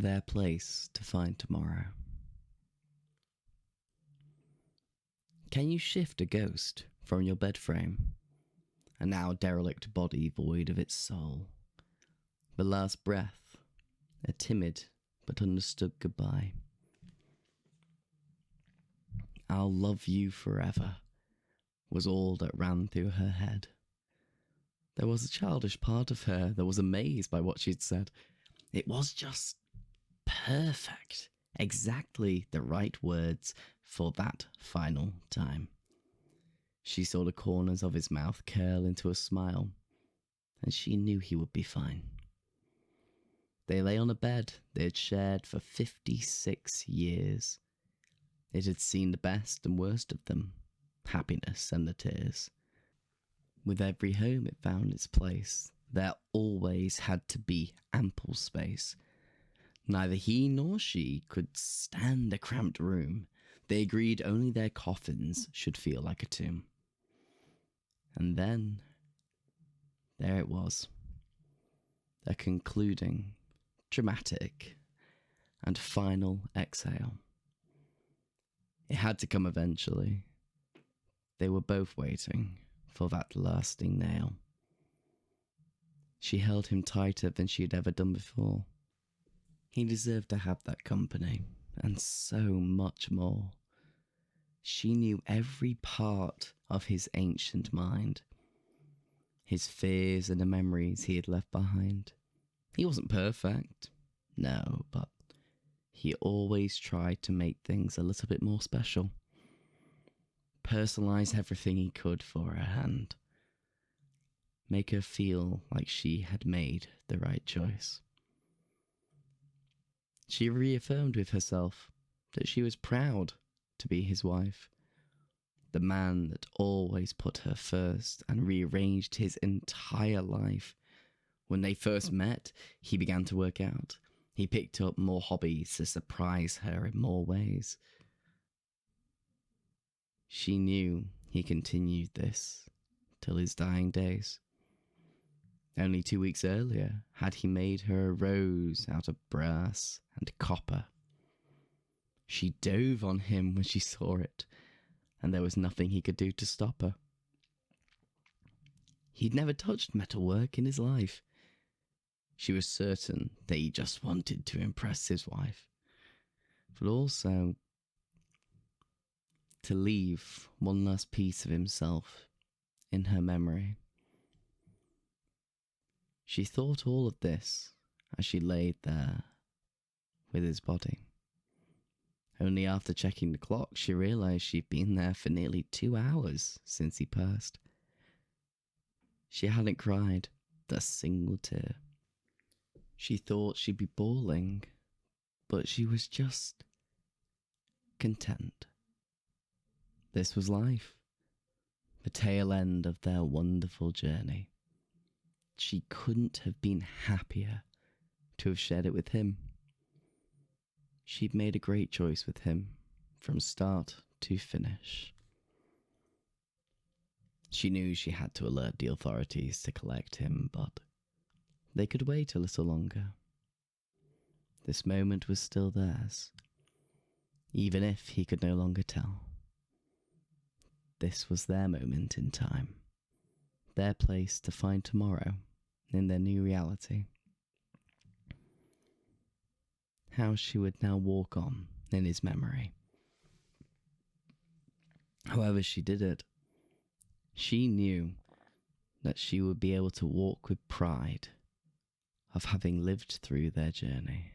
Their place to find tomorrow. Can you shift a ghost from your bedframe? A now derelict body void of its soul. The last breath, a timid but understood goodbye. I'll love you forever, was all that ran through her head. There was a childish part of her that was amazed by what she'd said. It was just perfect, exactly the right words for that final time. She saw the corners of his mouth curl into a smile, and she knew he would be fine. They lay on a bed they had shared for 56 years. It had seen the best and worst of them, happiness and the tears. With every home it found its place, there always had to be ample space. Neither he nor she could stand a cramped room. They agreed only their coffins should feel like a tomb. And then, there it was. A concluding, dramatic, and final exhale. It had to come eventually. They were both waiting for that lasting nail. She held him tighter than she had ever done before. He deserved to have that company, and so much more. She knew every part of his ancient mind, his fears and the memories he had left behind. He wasn't perfect, no, but he always tried to make things a little bit more special. Personalize everything he could for her and make her feel like she had made the right choice. She reaffirmed with herself that she was proud to be his wife, the man that always put her first and rearranged his entire life. When they first met, he began to work out. He picked up more hobbies to surprise her in more ways. She knew he continued this till his dying days. Only 2 weeks earlier had he made her a rose out of brass and copper. She dove on him when she saw it, and there was nothing he could do to stop her. He'd never touched metalwork in his life. She was certain that he just wanted to impress his wife, but also to leave one last piece of himself in her memory. She thought all of this as she laid there with his body. Only after checking the clock, she realized she'd been there for nearly 2 hours since he passed. She hadn't cried a single tear. She thought she'd be bawling, but she was just content. This was life, the tail end of their wonderful journey. She couldn't have been happier to have shared it with him. She'd made a great choice with him from start to finish. She knew she had to alert the authorities to collect him, but they could wait a little longer. This moment was still theirs, even if he could no longer tell. This was their moment in time, their place to find tomorrow in their new reality. How she would now walk on in his memory. However she did it, she knew that she would be able to walk with pride of having lived through their journey.